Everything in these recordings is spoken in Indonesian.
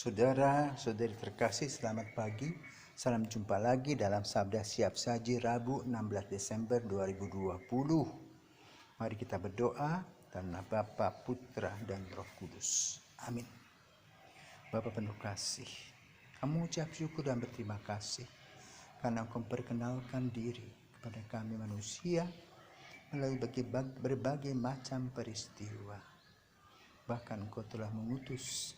Saudara-saudari terkasih, selamat pagi. Salam jumpa lagi dalam Sabda Siap Saji Rabu 16 Desember 2020. Mari kita berdoa dalam nama Bapa, Putra, dan Roh Kudus. Amin. Bapa penuh kasih, kami ucap syukur dan berterima kasih karena Engkau memperkenalkan diri kepada kami manusia melalui berbagai macam peristiwa. Bahkan Engkau telah mengutus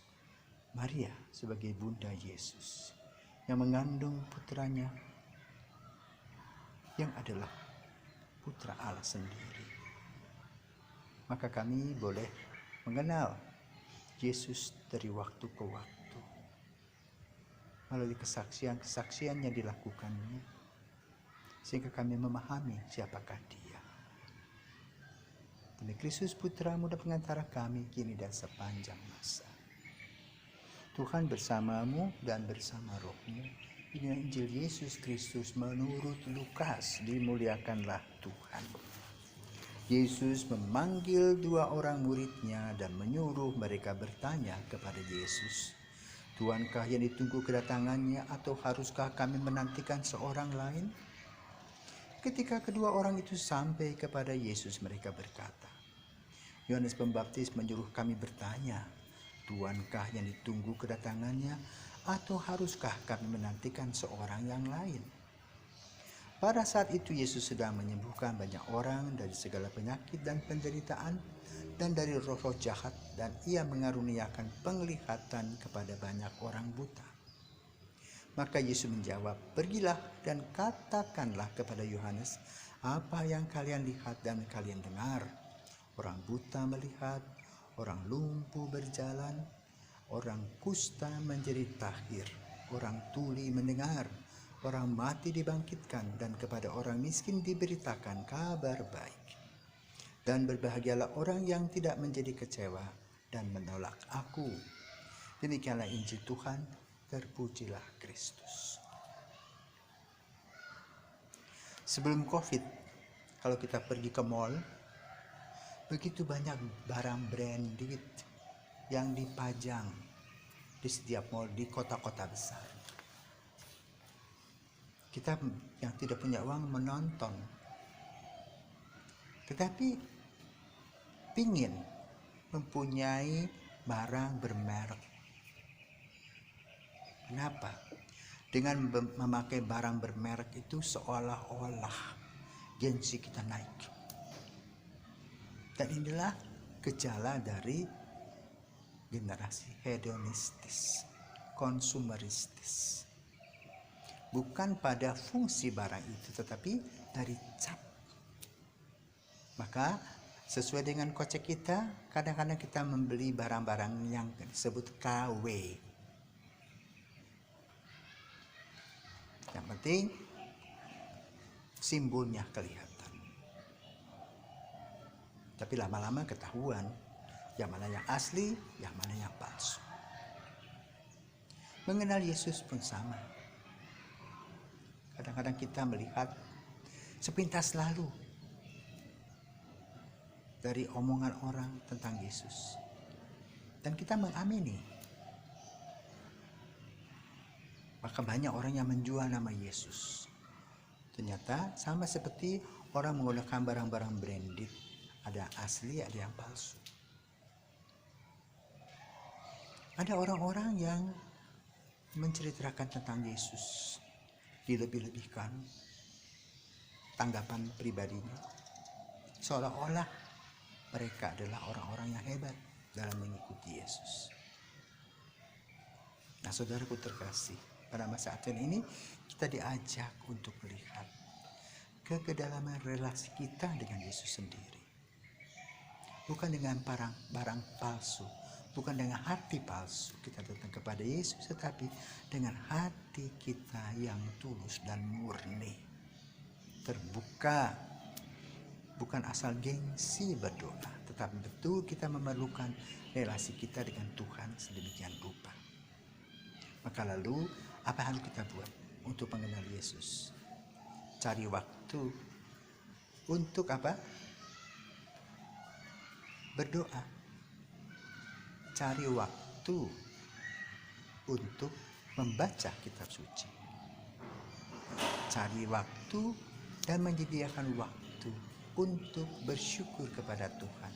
Maria sebagai Bunda Yesus yang mengandung putranya yang adalah putra Allah sendiri. Maka kami boleh mengenal Yesus dari waktu ke waktu melalui kesaksian-kesaksian yang dilakukannya, sehingga kami memahami siapakah Dia. Demi Kristus Putra-Mu dan pengantara kami kini dan sepanjang masa. Tuhan bersamamu dan bersama rohmu. Inilah Injil Yesus Kristus menurut Lukas. Dimuliakanlah Tuhan. Yesus memanggil 2 orang muridnya dan menyuruh mereka bertanya kepada Yesus, "Tuhankah yang ditunggu kedatangannya, atau haruskah kami menantikan seorang lain?" Ketika kedua orang itu sampai kepada Yesus, mereka berkata, "Yohanes Pembaptis menyuruh kami bertanya, Tuhankah yang ditunggu kedatangannya, atau haruskah kami menantikan seorang yang lain?" Pada saat itu Yesus sedang menyembuhkan banyak orang dari segala penyakit dan penderitaan dan dari roh-roh jahat, dan Ia mengaruniakan penglihatan kepada banyak orang buta. Maka Yesus menjawab, "Pergilah dan katakanlah kepada Yohanes apa yang kalian lihat dan kalian dengar. Orang buta melihat, orang lumpuh berjalan, orang kusta menjadi tahir, orang tuli mendengar, orang mati dibangkitkan, dan kepada orang miskin diberitakan kabar baik. Dan berbahagialah orang yang tidak menjadi kecewa dan menolak Aku." Demikianlah Injil Tuhan, terpujilah Kristus. Sebelum Covid, kalau kita pergi ke mall, begitu banyak barang branded yang dipajang di setiap mall di kota-kota besar. Kita yang tidak punya uang menonton, tetapi pingin mempunyai barang bermerek. Kenapa? Dengan memakai barang bermerek itu seolah-olah gengsi kita naik. Dan inilah gejala dari generasi hedonistis, konsumeristis. Bukan pada fungsi barang itu, tetapi dari cap. Maka sesuai dengan kocek kita, kadang-kadang kita membeli barang-barang yang disebut KW. Yang penting simbolnya kelihatan. Tapi lama-lama ketahuan yang mana yang asli, yang mana yang palsu. Mengenal Yesus pun sama. Kadang-kadang kita melihat sepintas lalu dari omongan orang tentang Yesus, dan kita mengamini. Maka banyak orang yang menjual nama Yesus. Ternyata sama seperti orang menggunakan barang-barang branded. Ada asli, ada yang palsu. Ada orang-orang yang menceritakan tentang Yesus, dilebih-lebihkan tanggapan pribadinya, seolah-olah mereka adalah orang-orang yang hebat dalam mengikuti Yesus. Nah, saudaraku terkasih, pada masa Advent ini kita diajak untuk melihat kedalaman relasi kita dengan Yesus sendiri. Bukan dengan barang palsu, bukan dengan hati palsu kita datang kepada Yesus, tetapi dengan hati kita yang tulus dan murni, terbuka, bukan asal gengsi berdoa, tetapi betul kita memerlukan relasi kita dengan Tuhan sedemikian rupa. Maka lalu apa yang harus kita buat untuk mengenal Yesus? Cari waktu untuk apa? Berdoa. Cari waktu untuk membaca kitab suci. Cari waktu dan menyediakan waktu untuk bersyukur kepada Tuhan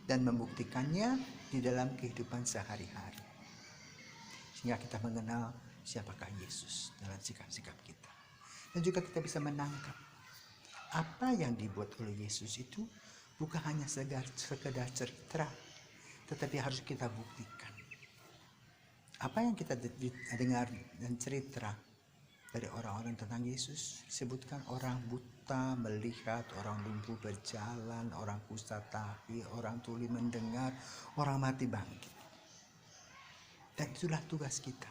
dan membuktikannya di dalam kehidupan sehari-hari. Sehingga kita mengenal siapakah Yesus dalam sikap-sikap kita. Dan juga kita bisa menangkap apa yang dibuat oleh Yesus itu bukan hanya sekedar cerita, tetapi harus kita buktikan. Apa yang kita dengar dan cerita dari orang-orang tentang Yesus, sebutkan orang buta melihat, orang lumpuh berjalan, orang kusta tahi, orang tuli mendengar, orang mati bangkit. Dan itulah tugas kita.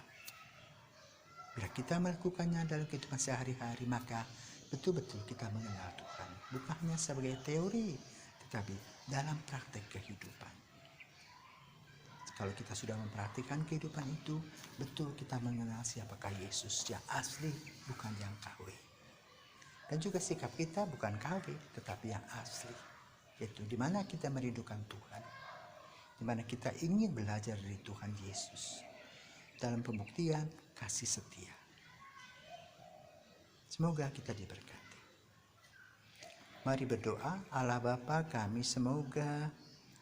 Bila kita melakukannya dalam kehidupan sehari-hari, maka betul-betul kita mengenal Tuhan. Bukan hanya sebagai teori, tetapi dalam praktek kehidupan. Kalau kita sudah mempraktikkan kehidupan itu, betul kita mengenal siapakah Yesus yang asli, bukan yang KW. Dan juga sikap kita bukan KW, tetapi yang asli. Yaitu di mana kita merindukan Tuhan. Di mana kita ingin belajar dari Tuhan Yesus. Dalam pembuktian kasih setia. Semoga kita diberkati. Mari berdoa. Allah Bapa kami, semoga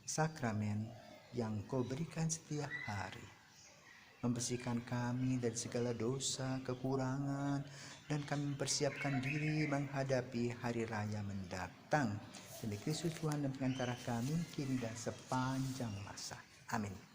sakramen yang Kau berikan setiap hari membersihkan kami dari segala dosa, kekurangan, dan kami mempersiapkan diri menghadapi hari raya mendatang. Demi Kristus Tuhan dan pengantara kami, kini dan sepanjang masa. Amin.